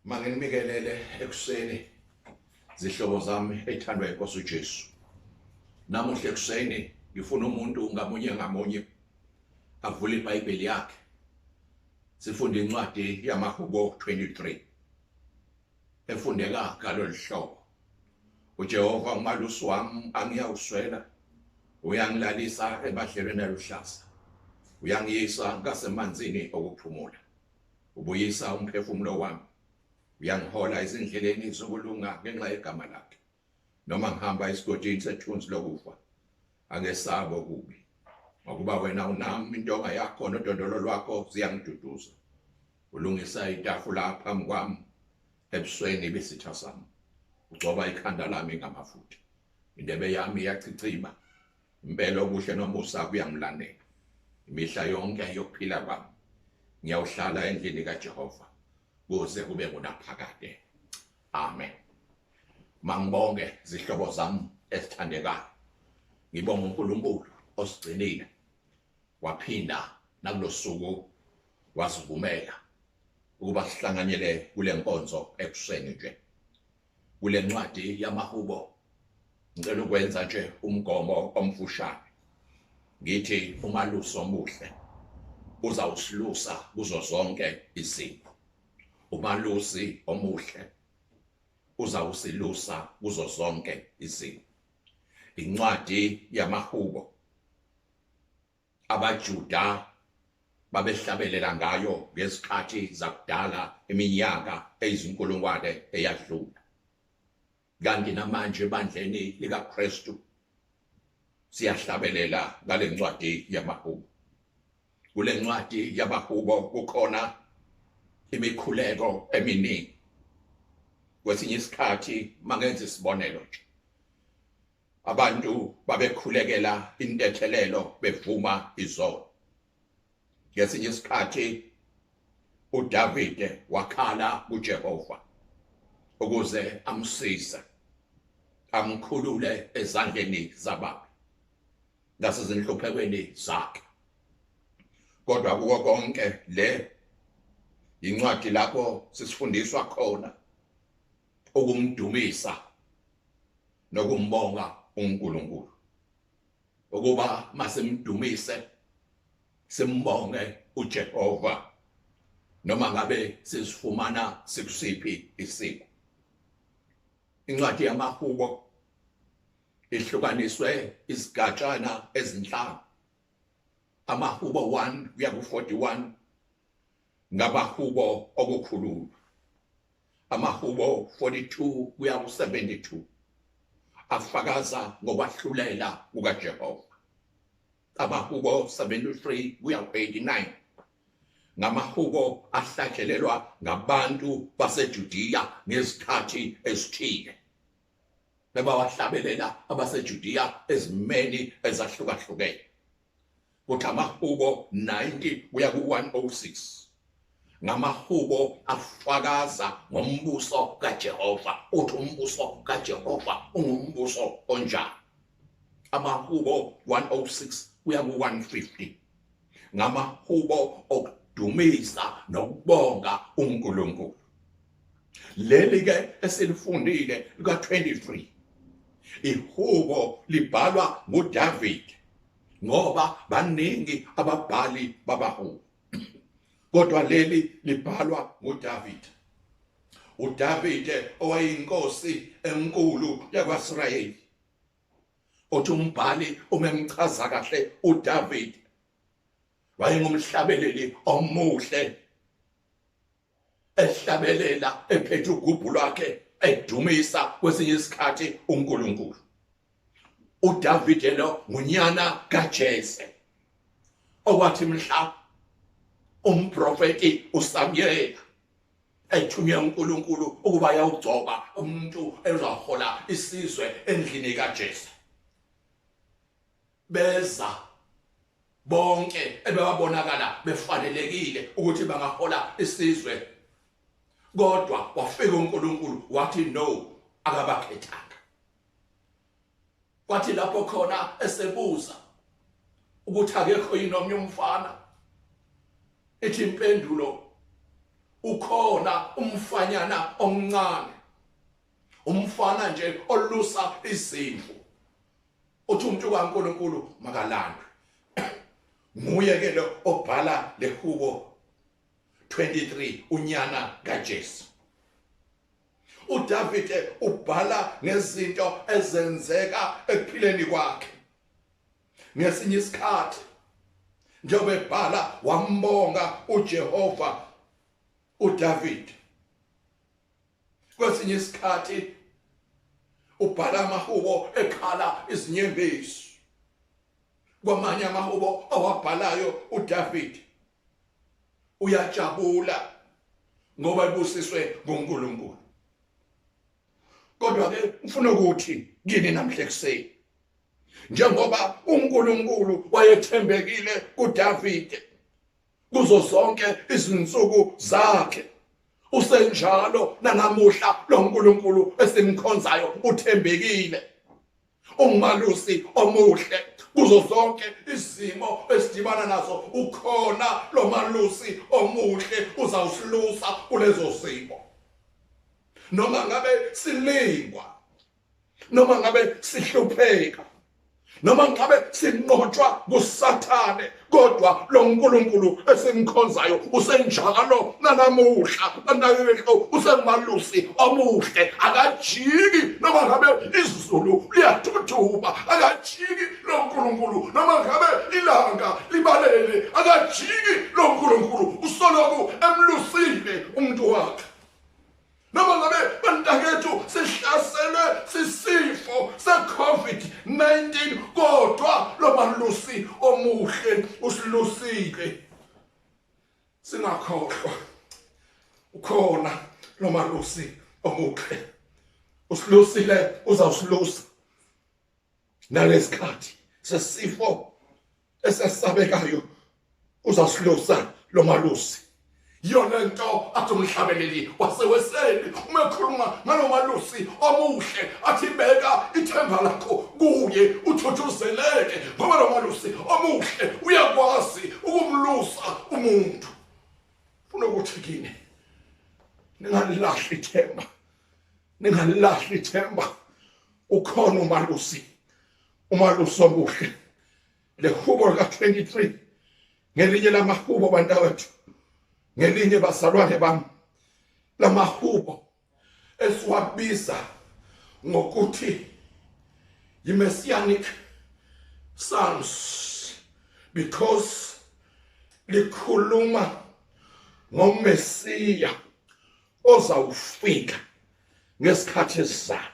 Manginimikelele ekuseni zihlobo zami ethandwa inkosi uJesu. Namuhla ekuseni ngifuna umuntu ngamunye ngamunye avule iBhayibheli yakhe. Sifunde incwadi yamaHubo 23. Efundeka ngalolu hlobo. uJehova umalusi wami angiyawuswela. Uyangilalisa ebadlelweni aluhlaza. Uyangiyisa ngasemanzini okuphumula. Ubuyisa umphefumulo wami. Uyangihola izindleleni zokulunga ngenxa yegama lakhe. Noma ngihamba esigodini sethunzi lokufa, angesabo kubi. Ngokuba wena unami intonga yakho nodondolo lwakho ziyangiduduza. Ulungisa itafula phambi kwami ebusweni besitha sami. Ugcoba ikhanda lami ngamafutha. Indebe yami iyachicima. Impela obuhle nomusa kuyangilandela. Imihla yonke yokuphila kwami ngiyawuhlala endlini kaJehova kuze kube kunaphakade. Amen. Mangibonge zihlobo zami esithandekayo. Ngibonga uNkulunkulu osigcinile. Waphinda nakulosuku wasivumela ukuba sihlanganyele kule nkonzo ekuseni nje. Kule ncwadi yamaHubo ngicela ukwenza nje umgomo omfushane. Ngithi umalusi omuhle uzawusilusa kuzo zonke izimo. Umalusi omuhle uzawusilusa kuzo zonke izimo. Incwadi yamaHubo abaJuda babehlabelela ngayo ngezikhathi zakudala iminyaka eyizinkulungwane eyadlula. Kanti namanje ebandleni likaKristu siyahlabelela ngale ncwadi yamaHubo. Kule ncwadi yamaHubo kukhona imikhuleko eminingi. Kwesinye isikhathi mangenza isibonelo nje. Abantu babekhulekela intethelelo bevuma izono. Kwesinye isikhathi uDavide wakhala kuJehova ukuze amsize, amkhulule ezandleni zababi nasezinhluphekweni zakhe. Kodwa kuko konke le incwadi lapho sisifundiswa khona ukumdumisa nokumbonga uNkulunkulu. Ukuba masimdumise simbonge uJehova noma ngabe sisifumana sikusiphi isimo. Incwadi yamaHubo ihlukaniswe izigatshana ezinhlanu. AmaHubo 1 kuya ku41 ngabaHubo okukhululwa. AmaHubo 42 kuya ku72 afakaza ngokwahlulela kukaJehova. AmaHubo 73 kuya ku89 ngamaHubo ahlatshelelwa ngabantu baseJudiya ngezikhathi ezithile. Bebawahlabelela abaseJudiya ezimeni ezahlukahlukene. Kuthi amaHubo 90 kuya ku106 ngamaHubo afakaza ngombuso kaJehova. Uthi umbuso kaJehova ungumbuso onjani. AmaHubo 106 kuya ku150 ngamaHubo okudumisa nokubonga uNkulunkulu. Leli ke esilifundile lika23 iHubo libhalwa nguDavid ngoba baningi ababhali babaHubo. Kodwa leli libhalwa nguDavid. uDavid owayinkosi enkulu yakwaIsrayeli. Othi umbhali umemchaza kahle uDavid wayengumhlabeleli omuhle, ehlabelela ephethe ugubhu lwakhe edumisa kwesinye isikhathi uNkulunkulu. uDavid lo ngunyana kaJese owathi mhla umprofeti uSamuel ethunywe uNkulunkulu ukuba ayawugcoba umuntu ezahola isizwe endlini kaJese. Beza bonke ebebabonakala befanelekile ukuthi bangahola isizwe. Kodwa wafika uNkulunkulu wathi no, akabakhethanga. Kwathi lapho khona esebuza ukuthi akekho yini omnye umfana. Ethi impendulo ukhona umfanyana omncane, umfana nje olusa izimvu, uthi umuntu kaNkulunkulu makalandwe. Nguye ke lo obhala leHubo 23 unyana kaJesu. uDavide ubhala ngezinto ezenzeka ekuphileni kwakhe. Ngesinye isikhathi njengoba ebhala wambonga uJehova uDavide. Kwesinye isikhathi ubhala amahubo ekhala izinyembezi. Kwamanye amahubo awabhalayo uDavide uyajabula ngoba ebusiswe nguNkulunkulu. Kodwa ke ufuna ukuthi kini namhla ekuseni njengoba uNkulunkulu wayethembekile kuDavide kuzo zonke izinsuku zakhe, usenjalo nanamuhla lo uNkulunkulu esimkhonzayo uthembekile, ungumalusi omuhle kuzo zonke izimo esidibana nazo. Ukhona lo malusi omuhle uzawusilusa kulezo zimo. Noma ngabe silingwa, noma ngabe sihlupheka, noma ngabe sinqotshwa kuSathane, kodwa lo uNkulunkulu esimkhonzayo usenjalo nanamuhla. Anakekho usengumalusi omuhle, akajiki noma ngabe izulu liyathuthuma, akajiki lo uNkulunkulu noma ngabe ilanga libalele, akajiki lo uNkulunkulu usoloku emlusile umuntu wakhe. Noma ngabe bantakethu sihlaselwe sisifo se-COVID-19, kodwa lo malusi omuhle usilusile. Singakhohlwa ukhona lo malusi omuhle usilusile, uzawusilusa nalesikhathi sesifo esesabekayo, uzawusilusa lo malusi. Yona nto athi umhlabeleli waseweseni uma ekhuluma ngalo malusi omuhle athi beka ithemba lakho kuye uthuthuzeleke, ngoba lo malusi omuhle uyakwazi ukumlusa umuntu. Ufuna ukuthi kini ningalilahli ithemba, ningalilahli ithemba. Ukhona umalusi omuhle. LeHubo ka-23 ngelinye lamahubo bantakwethu, ngelinye bazalwane bami, lamahubo esiwabiza ngokuthi yi-messianic psalms, because likhuluma ngomesiya ozawufika ngesikhathi esizayo.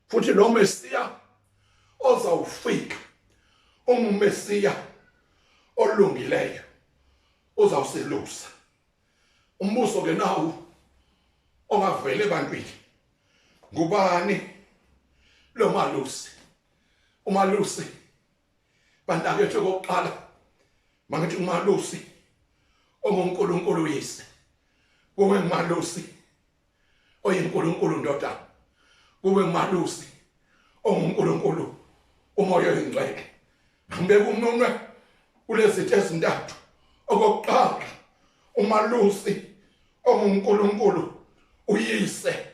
Futhi lo mesiya ozawufika umesiya olungileyo, uzawusilusa. Umbuso ke nawo ongavele ebantwini, ngubani lo malusi? Umalusi bantakethu kokuqala mangithi umalusi onguNkulunkulu uyise, kube ngumalusi oyiNkulunkulu ndodana, kube ngumalusi onguNkulunkulu umoya oyingcwele. Ngibeka umunwe kulezitho ezintathu. Okokuqala, umalusi onguNkulunkulu uyise,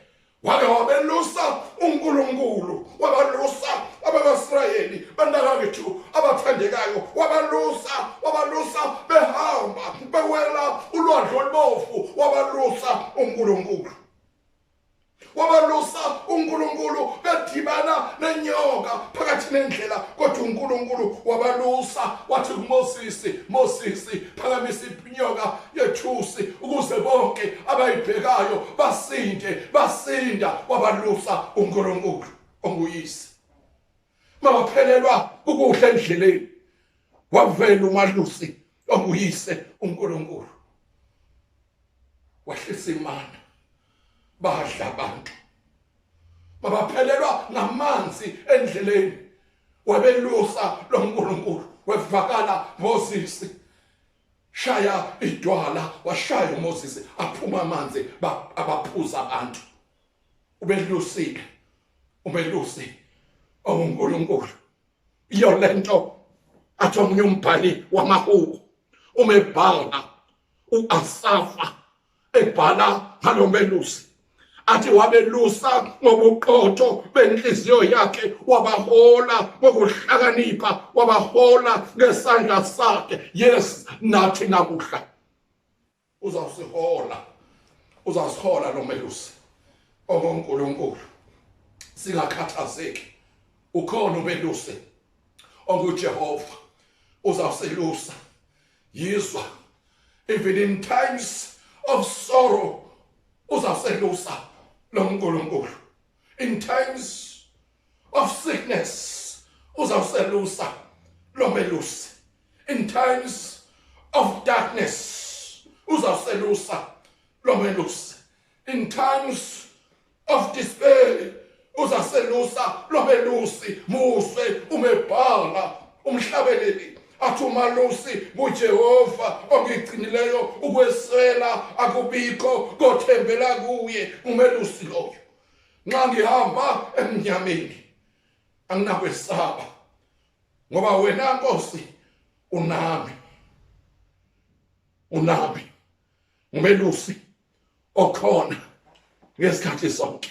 wake wabelusa uNkulunkulu, wabalusa abakaIsrayeli bantakethu abathandekayo, wabalusa behamba bewela ulwandle olubovu, wabalusa uNkulunkulu. Wabalusa uNkulunkulu bedibana nenyoka phakathi nendlela, kodwa uNkulunkulu wabalusa, wathi kuMoses, phakamisa inyoka yethusi ukuze bonke abayibhekayo basinda. Wabalusa uNkulunkulu onguyise. Mabaphelelwa ukuhle endleleni, wavela umalusi onguyise uNkulunkulu, wahlisa imana, badla abantu. Mabaphelelwa ngamanzi endleleni, wabelusa lo uNkulunkulu, wevakala Moses, shaya idwala, washaya uMoses aphuma amanzi abaphuza abantu. Ubelusile umelusi onguNkulunkulu. Iyo lento athi omunye umbhali wamahubo umebhala uAsafa ebhala ngalomelusi athi wabelusa ngobuqotho benhliziyo yakhe, wabahola ngokuhlakanipha, wabahola ngesandla sakhe. Yes, nathi nakuhla uzawusihola lo melusi onguNkulunkulu. Singakhathazeki, ukhona umelusi onguJehova uzawuselusa. Yizwa, even in times of sorrow uzawuselusa lo nkulunkulu. In times of sickness uzawuselusa lo melusi. In times of darkness uzawuselusa lo melusi. In times of despair uzaselusa lo melusi. Muswe umebhala umhlabeleli athi umalusi nguJehova ongigcinileyo, ukweswela akubikho, kothembela kuye. Umelusi loyo. Nxa ngihamba emnyameni anginakwesaba, ngoba wena Nkosi unami. Umelusi okhona ngesikhathi sonke,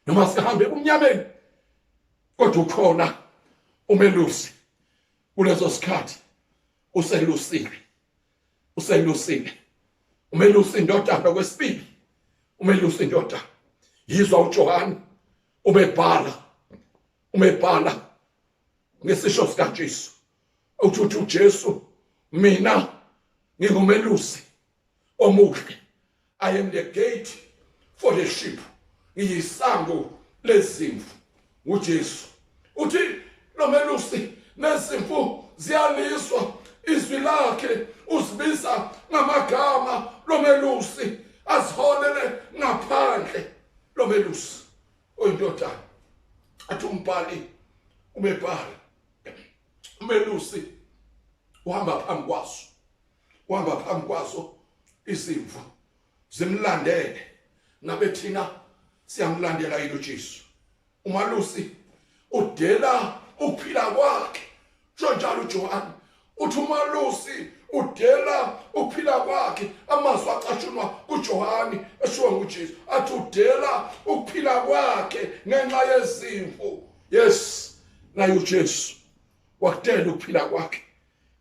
noma sihambe umnyameni kodwa ukhona umelusi. Kulezo sikhathi uselusile. Umelusi indodana kwesibili. Umelusi indodana. Yizwa uJohane umebhala ngesisho sikaJesu. Uthi uJesu, mina ngingumelusi omuhle. I am the gate for the sheep. Ngiyisango lezimvu. uJesu uthi lo melusi nezimvu ziyaliswa, izwi lakhe uzibiza ngamagama. Lo melusi aziholele ngaphandle. Lo melusi oyindodana athi umbhali umebhala, umelusi uhamba phambi kwazo izimvu zimlandele. Ngabe thina siyamlandela yilo Jesu. Umalusi udela ukuphila kwakhe. Njalo uJohane uthi umalusi udela ukuphila kwakhe. Amazwi acashunwa kuJohane eshiwo nguJesu athi udela ukuphila kwakhe ngenxa yezimvu. Yes, naye uJesu wakudela ukuphila kwakhe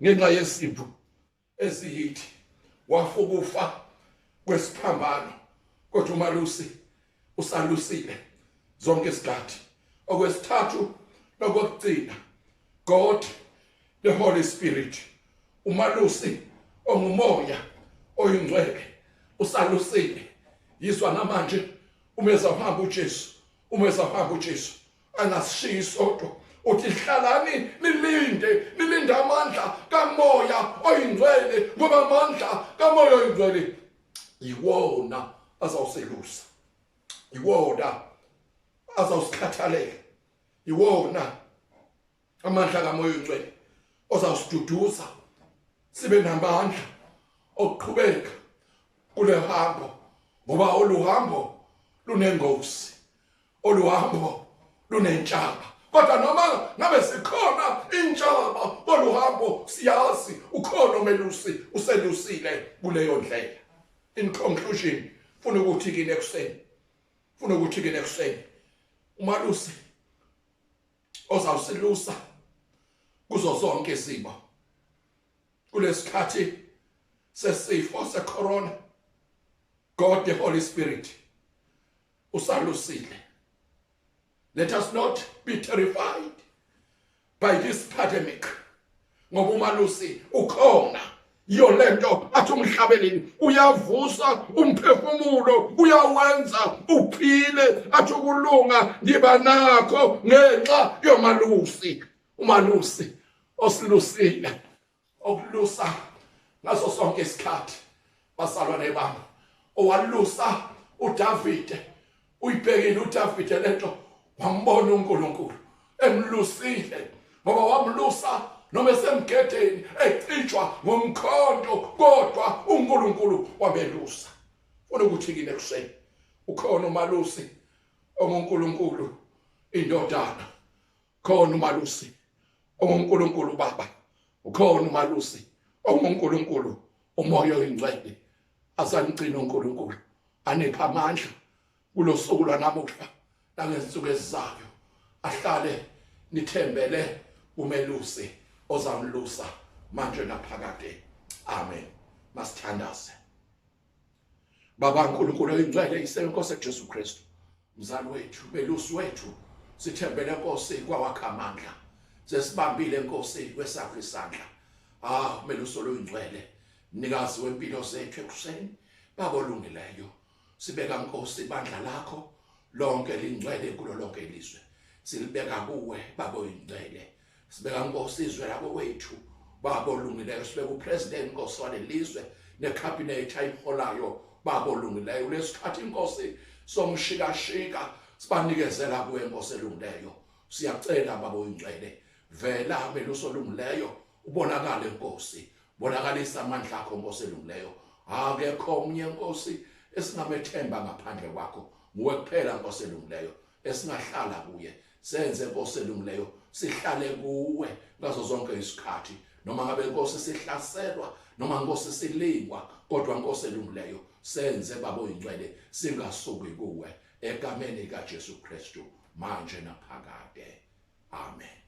ngenxa yezimvu eziyithi. Wafa ukufa kwesiphambano, kodwa umalusi usalusile zonke isikhathi. Okwesithathu nokugcina, God the Holy Spirit, umalusi ongumoya oyingcwele usalusile. Yizwa namanje umezahamba uJesu angasishiyi sodwa. Uthi hlalani nilinde amandla kamoya oyingcwele, ngoba amandla kamoya oyingcwele yiwona azawuselusa, yiwona azawusikhathalela, yiwona amandla kamoya oyingcwele ozawusiduduza sibe namandla okuqhubeka kule hambo. Ngoba oluhambo lunengozi, oluhambo lunentshaba, kodwa noma ngabe sikhona intshaba koluhambo siyazi ukhona umelusi uselusile kuleyo ndlela. In conclusion, funa ukuthi kini ekuseni umalusi ozawuselusa kuzo zonke izimo kulesikhathi sesifo secorona. God the Holy Spirit usalusile. Let us not be terrified by this pandemic, ngoba umalusi ukhona. Iyo lento athi umhlabeleli uyavusa umphefumulo, uyawenza uphile. Athi ukulunga ngiba nakho ngenxa yomalusi. Umalusi osilusile, okulusa ngaso sonke isikhathi. Basalwane bami, owalusa uDavide. Uyibhekile uDavide lento, wambona uNkulunkulu emlusile, ngoba wamlusa noma esemgedeni ecitshwa ngomkhonto, kodwa uNkulunkulu wabelusa. Ufuna ukuthi kini ekuseni ukhona umalusi onguNkulunkulu indodana, khona umalusi onguNkulunkulu Baba, ukhona umalusi onguNkulunkulu umoya oyingcwele, Asanigcina uNkulunkulu, anipha amandla kulosuku lwanamuhla nangezinsuku ezizayo. Ahlale nithembele umelusi ozamlusa manje naphakade. Amen. Masithandaze. Baba uNkulunkulu oyingcwele, isenkosi Jesu Kristu, mzali wethu, melusi wethu, sithembele Nkosi kwawakha amandla. Sesibambile Nkosi kwesakho isandla. Melusi oyingcwele, mnikazi wempilo zethu ekuseni, Baba olungileyo, sibeka Nkosi ibandla lakho lonke lingcwele kulo lonke ilizwe. Silibeka kuwe Baba oyingcwele. Sibeka Nkosi izwe labo wethu Baba olungileyo, sibeka upresident Nkosi walelizwe necabinet ayiholayo Baba olungileyo. Lesikhathi Nkosi somshikashika sibanikezela kuwe Nkosi elungileyo. Siyacela Baba oyingcwele, vela melusi olungileyo, ubonakale Nkosi, bonakalisa amandla akho Nkosi elungileyo. Akekho omnye Nkosi esingamethemba ngaphandle kwakho, nguwe kuphela Nkosi elungileyo esingahlala kuye. Senze Nkosi elungileyo sihlale kuwe ngazo zonke isikhathi, noma ngabe Nkosi sihlaselwa, noma Nkosi silingwa, kodwa Nkosi elungileyo senze Baba oyingcwele singasuki kuwe, egameni kaJesu Kristu manje naphakade. Amen.